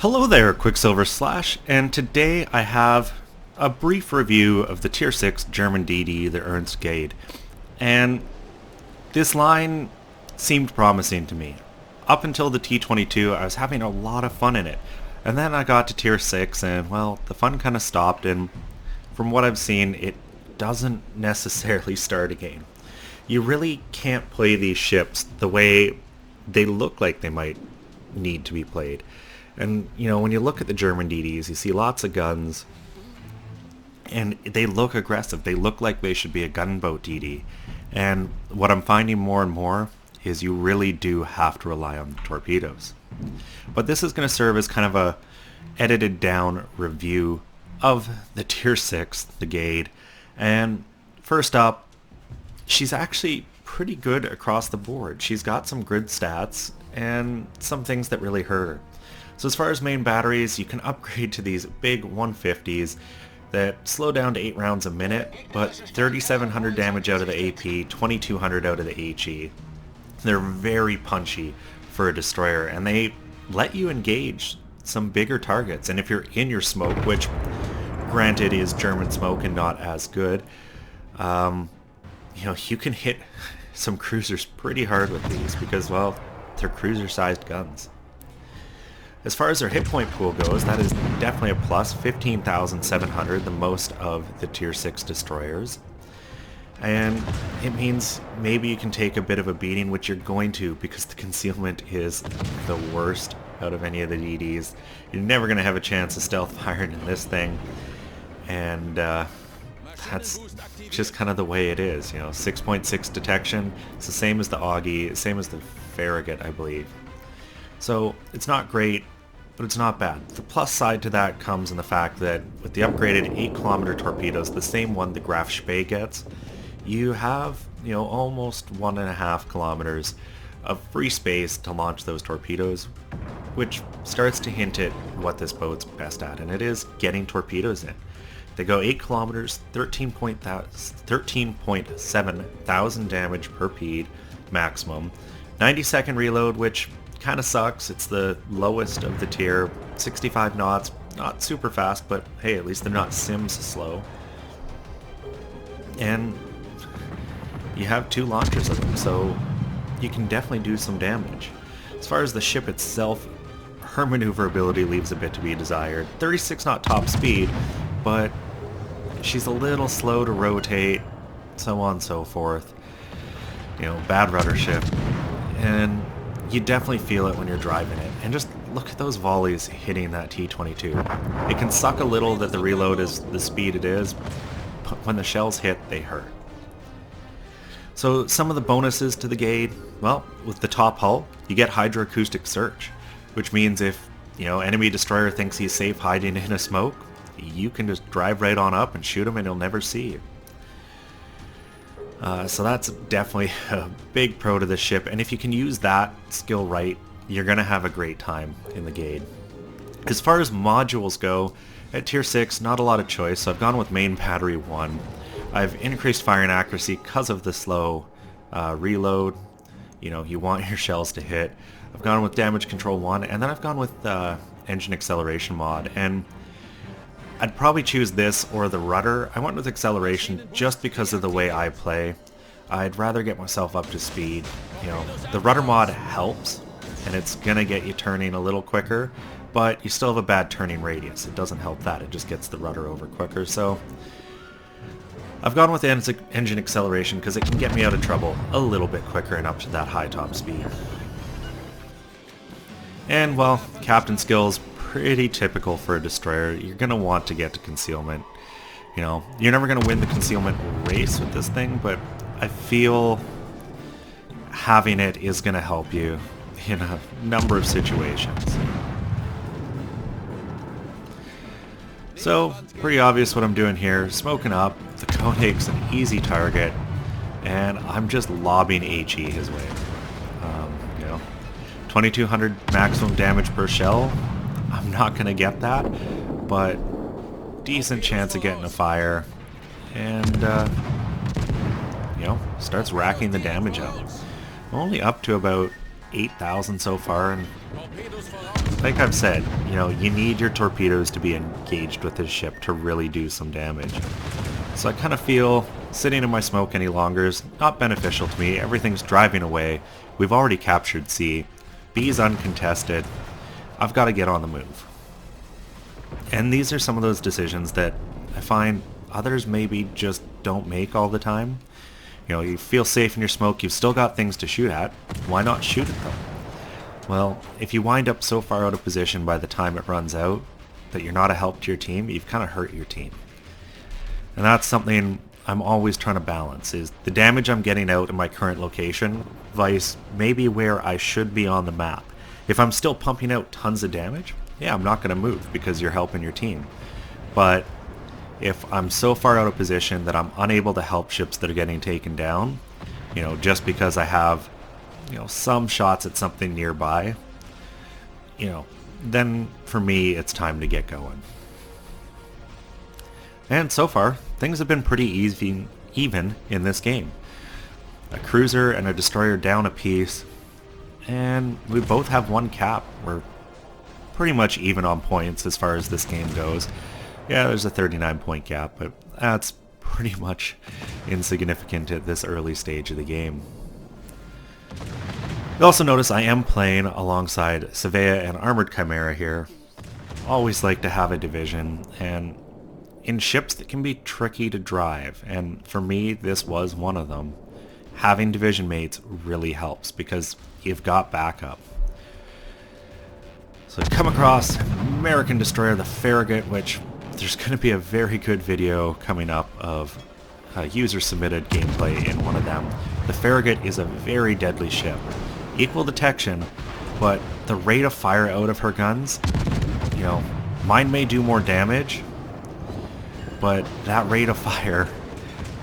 Hello there, Qckslvrslash, and today I have a brief review of the Tier 6 German DD, the Ernst Gaede. And this line seemed promising to me. Up until the T-22, I was having a lot of fun in it. And then I got to Tier 6 and, well, the fun kind of stopped, and from what I've seen, it doesn't necessarily start again. You really can't play these ships the way they look like they might need to be played. And, you know, when you look at the German DDs, you see lots of guns, and they look aggressive. They look like they should be a gunboat DD. And what I'm finding more and more is you really do have to rely on the torpedoes. But this is going to serve as kind of a edited down review of the Tier 6, the Gade. And first up, she's actually pretty good across the board. She's got some good stats and some things that really hurt her. So as far as main batteries, you can upgrade to these big 150s that slow down to 8 rounds a minute, but 3,700 damage out of the AP, 2,200 out of the HE. They're very punchy for a destroyer, and they let you engage some bigger targets. And if you're in your smoke, which granted is German smoke and not as good, you know, you can hit some cruisers pretty hard with these because, well, they're cruiser-sized guns. As far as their hit point pool goes, that is definitely a plus, 15,700, the most of the Tier 6 destroyers. And it means maybe you can take a bit of a beating, which you're going to, because the concealment is the worst out of any of the DDs. You're never going to have a chance of stealth firing in this thing. And that's just kind of the way it is, you know, 6.6 detection. It's the same as the Augie, same as the Farragut, I believe. So it's not great, but it's not bad. The plus side to that comes in the fact that with the upgraded 8-kilometer torpedoes, the same one the Graf Spee gets, you have, you know, almost 1.5 kilometers of free space to launch those torpedoes, which starts to hint at what this boat's best at, and it is getting torpedoes in. They go 8 kilometers, 13.7 thousand damage per peed maximum, 90-second reload, which kind of sucks. It's the lowest of the tier, 65 knots, not super fast, but hey, at least they're not Sims slow. And you have 2 launchers of them, so you can definitely do some damage. As far as the ship itself, her maneuverability leaves a bit to be desired. 36 knot top speed, but she's a little slow to rotate, so on and so forth. You know, bad rudder shift. And you definitely feel it when you're driving it. And just look at those volleys hitting that T-22. It can suck a little that the reload is the speed it is, but when the shells hit, they hurt. So some of the bonuses to the Gade, well, with the top hull, you get hydroacoustic search, which means if, you know, enemy destroyer thinks he's safe hiding in a smoke, you can just drive right on up and shoot him and he'll never see you. So that's definitely a big pro to this ship, and if you can use that skill right, you're going to have a great time in the Gade. As far as modules go, at Tier 6, not a lot of choice, so I've gone with main battery 1. I've increased firing accuracy because of the slow reload. You know, you want your shells to hit. I've gone with damage control 1, and then I've gone with engine acceleration mod, and I'd probably choose this or the rudder. I went with acceleration just because of the way I play. I'd rather get myself up to speed. You know, the rudder mod helps, and it's gonna get you turning a little quicker, but you still have a bad turning radius. It doesn't help that, it just gets the rudder over quicker. So I've gone with engine acceleration because it can get me out of trouble a little bit quicker and up to that high top speed. And, well, captain skills, pretty typical for a destroyer. You're going to want to get to concealment. You know, you're never going to win the concealment race with this thing, but I feel having it is going to help you in a number of situations. So, pretty obvious what I'm doing here. Smoking up, the Koenig's an easy target, and I'm just lobbing HE his way. You know, 2,200 maximum damage per shell. I'm not going to get that, but decent chance of getting a fire, and, you know, starts racking the damage up. I'm only up to about 8,000 so far, and like I've said, you know, you need your torpedoes to be engaged with his ship to really do some damage. So I kind of feel sitting in my smoke any longer is not beneficial to me. Everything's driving away. We've already captured C. B's uncontested. I've got to get on the move. And these are some of those decisions that I find others maybe just don't make all the time. You know, you feel safe in your smoke, you've still got things to shoot at. Why not shoot at them? Well, if you wind up so far out of position by the time it runs out that you're not a help to your team, you've kind of hurt your team. And that's something I'm always trying to balance, is the damage I'm getting out in my current location, vice maybe where I should be on the map. If I'm still pumping out tons of damage, yeah, I'm not going to move because you're helping your team. But if I'm so far out of position that I'm unable to help ships that are getting taken down, you know, just because I have, you know, some shots at something nearby, you know, then for me it's time to get going. And so far, things have been pretty even in this game. A cruiser and a destroyer down a piece, and we both have one cap. We're pretty much even on points as far as this game goes. Yeah, there's a 39-point gap, but that's pretty much insignificant at this early stage of the game. You'll also notice I am playing alongside Savea and Armored Chimera here. Always like to have a division, and in ships that can be tricky to drive, and for me this was one of them. Having division mates really helps because you've got backup. So I come across American destroyer, the Farragut, which there's going to be a very good video coming up of user-submitted gameplay in one of them. The Farragut is a very deadly ship. Equal detection, but the rate of fire out of her guns, you know, mine may do more damage, but that rate of fire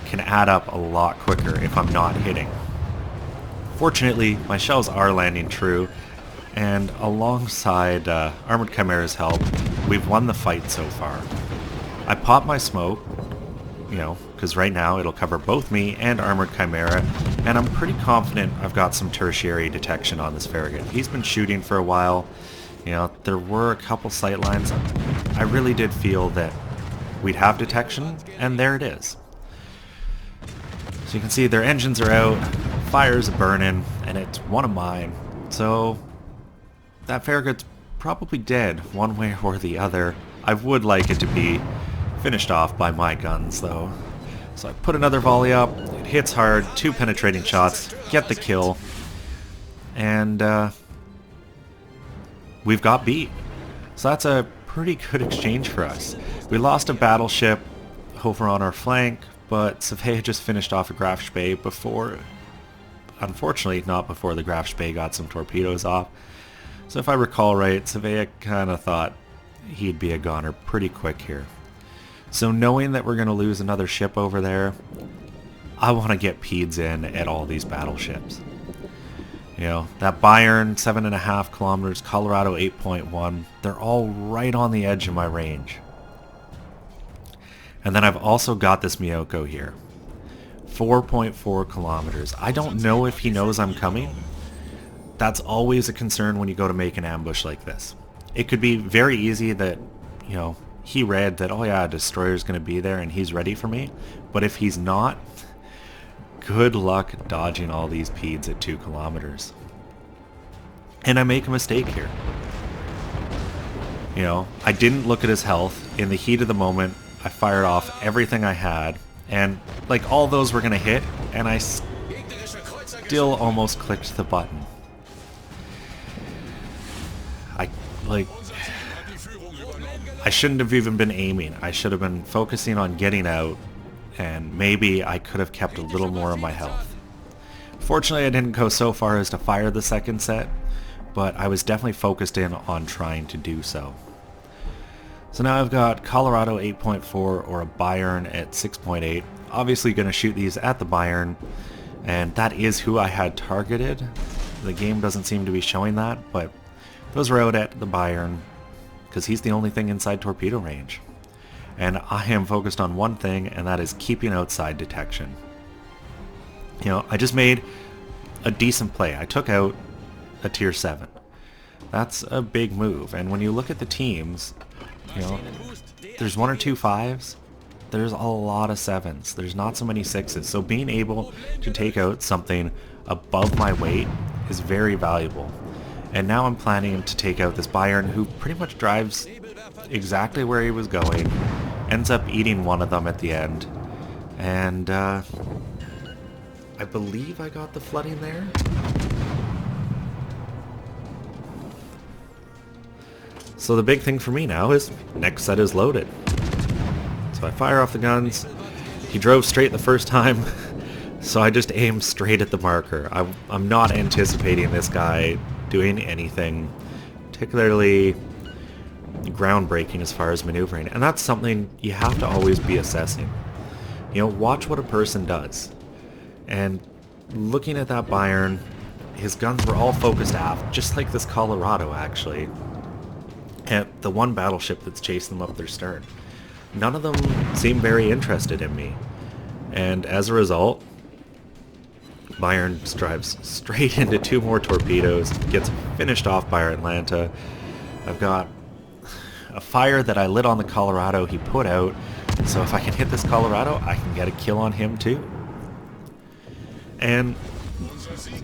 can add up a lot quicker if I'm not hitting. Fortunately, my shells are landing true, and alongside Armored Chimera's help, we've won the fight so far. I popped my smoke, you know, because right now it'll cover both me and Armored Chimera, and I'm pretty confident I've got some tertiary detection on this Farragut. He's been shooting for a while. You know, there were a couple sight lines. I really did feel that we'd have detection, and there it is. So you can see their engines are out, fire's burning, and it's one of mine. So that Farragut's probably dead one way or the other. I would like it to be finished off by my guns though. So I put another volley up, it hits hard, 2 penetrating shots, get the kill, and we've got beat. So that's a pretty good exchange for us. We lost a battleship over on our flank, but Savea just finished off a Graf Spee before, unfortunately not before the Graf Spee got some torpedoes off. So if I recall right, Savea kind of thought he'd be a goner pretty quick here. So knowing that we're going to lose another ship over there, I want to get PEDs in at all these battleships. You know, that Bayern 7.5 kilometers, Colorado 8.1, they're all right on the edge of my range. And then I've also got this Miyoko here. 4.4 kilometers. I don't know if he knows I'm coming. That's always a concern when you go to make an ambush like this. It could be very easy that, you know, he read that, oh yeah, a destroyer's going to be there and he's ready for me. But if he's not, good luck dodging all these PEDs at 2 kilometers. And I make a mistake here. You know, I didn't look at his health. In the heat of the moment, I fired off everything I had. And, like, all those were going to hit, and I still almost clicked the button. I shouldn't have even been aiming. I should have been focusing on getting out, and maybe I could have kept a little more of my health. Fortunately, I didn't go so far as to fire the second set, but I was definitely focused in on trying to do so. So now I've got Colorado 8.4 or a Bayern at 6.8. Obviously going to shoot these at the Bayern, and that is who I had targeted. The game doesn't seem to be showing that, but those were out at the Bayern because he's the only thing inside torpedo range. And I am focused on one thing, and that is keeping outside detection. You know, I just made a decent play. I took out a tier 7. That's a big move. And when you look at the teams, you know, there's 1 or 2 5s. There's a lot of 7s. There's not so many 6s. So being able to take out something above my weight is very valuable. And now I'm planning to take out this Bayern who pretty much drives exactly where he was going. Ends up eating one of them at the end. And I believe I got the flooding there. So the big thing for me now is next set is loaded. So I fire off the guns. He drove straight the first time, so I just aim straight at the marker. I'm not anticipating this guy doing anything particularly groundbreaking as far as maneuvering, and that's something you have to always be assessing. You know, watch what a person does. And looking at that Bayern, his guns were all focused aft, just like this Colorado actually, at the one battleship that's chasing them up their stern. None of them seem very interested in me. And as a result, Bayern drives straight into 2 more torpedoes, gets finished off by our Atlanta. I've got a fire that I lit on the Colorado he put out, so if I can hit this Colorado, I can get a kill on him too. And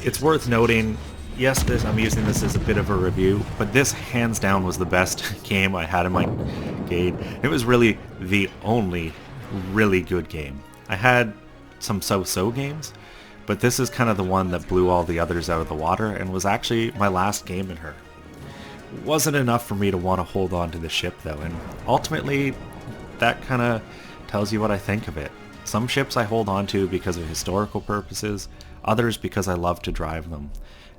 it's worth noting, yes, I'm using this as a bit of a review, but this hands down was the best game I had in my Gade. It was really the only really good game. I had some so-so games, but this is kind of the one that blew all the others out of the water and was actually my last game in her. Wasn't enough for me to want to hold on to the ship though, and ultimately that kind of tells you what I think of it. Some ships I hold on to because of historical purposes, others because I love to drive them.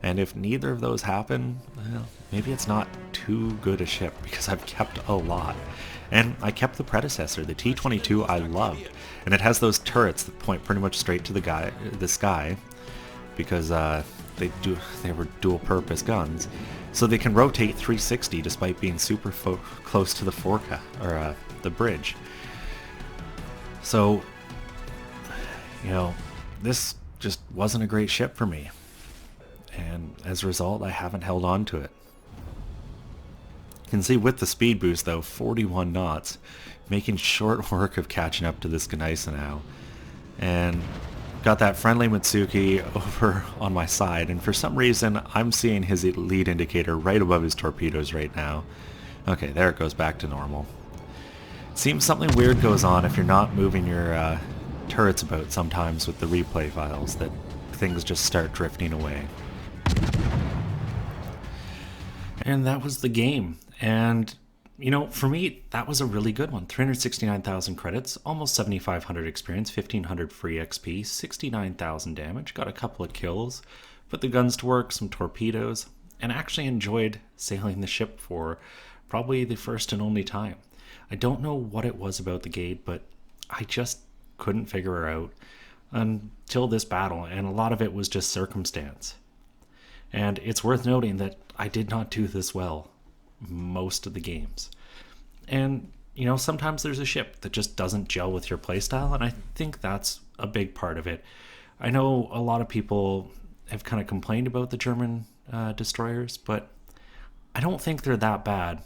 And if neither of those happen, well, maybe it's not too good a ship because I've kept a lot. And I kept the predecessor, the T-22 I loved. And it has those turrets that point pretty much straight to the sky because they were dual purpose guns. So they can rotate 360 despite being super close to the the bridge. So, you know, this just wasn't a great ship for me. And as a result, I haven't held on to it. You can see with the speed boost though, 41 knots, making short work of catching up to this Gade now. And got that friendly Mitsuki over on my side, and for some reason I'm seeing his lead indicator right above his torpedoes right now. Okay, there it goes back to normal. It seems something weird goes on if you're not moving your turrets about sometimes with the replay files, that things just start drifting away. And that was the game. And, you know, for me, that was a really good one. 369,000 credits, almost 7,500 experience, 1,500 free XP, 69,000 damage, got a couple of kills, put the guns to work, some torpedoes, and actually enjoyed sailing the ship for probably the first and only time. I don't know what it was about the Gade, but I just couldn't figure her out until this battle, and a lot of it was just circumstance. And it's worth noting that I did not do this well most of the games. And, you know, sometimes there's a ship that just doesn't gel with your playstyle, and I think that's a big part of it. I know a lot of people have kind of complained about the German destroyers, but I don't think they're that bad.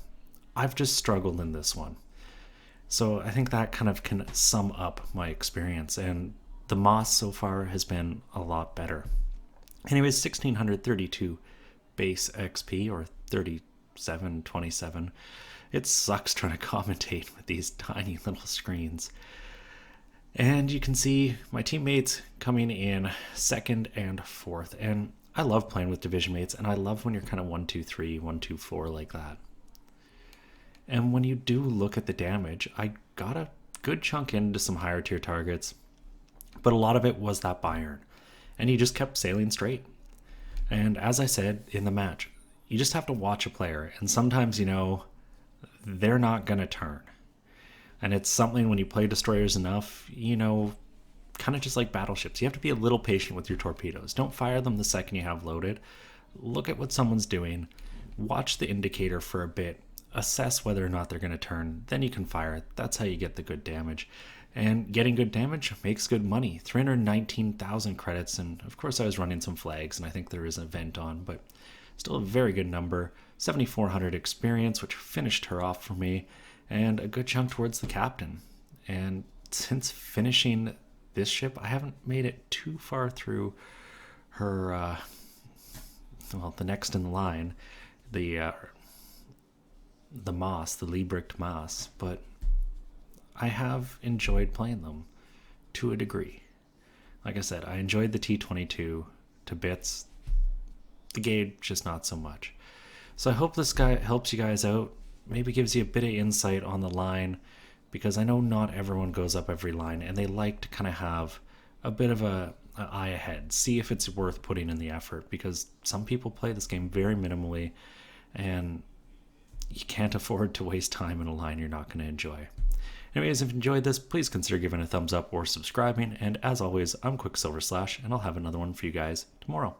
I've just struggled in this one. So I think that kind of can sum up my experience, and the Moss so far has been a lot better. Anyways, 1,632 base XP, or 3727. It sucks trying to commentate with these tiny little screens. And you can see my teammates coming in 2nd and 4th. And I love playing with division mates, and I love when you're kind of 1-2-3, 1-2-4 like that. And when you do look at the damage, I got a good chunk into some higher tier targets, but a lot of it was that Bayern. And he just kept sailing straight. And as I said in the match, you just have to watch a player, and sometimes, you know, they're not going to turn. And it's something when you play destroyers enough, you know, kind of just like battleships, you have to be a little patient with your torpedoes. Don't fire them the second you have loaded. Look at what someone's doing, watch the indicator for a bit, assess whether or not they're going to turn, then you can fire. That's how you get the good damage. And getting good damage makes good money. 319,000 credits, and of course I was running some flags, and I think there is an event on, but still a very good number. 7,400 experience, which finished her off for me, and a good chunk towards the captain. And since finishing this ship, I haven't made it too far through her, the next in line, the Moss, the Liebricht Moss, but I have enjoyed playing them to a degree. Like I said, I enjoyed the T-22 to bits. The Gade, just not so much. So I hope this guy helps you guys out, maybe gives you a bit of insight on the line, because I know not everyone goes up every line, and they like to kind of have a bit of an eye ahead, see if it's worth putting in the effort, because some people play this game very minimally, and you can't afford to waste time in a line you're not going to enjoy. Anyways, if you enjoyed this, please consider giving a thumbs up or subscribing, and as always, I'm Qckslvrslash, and I'll have another one for you guys tomorrow.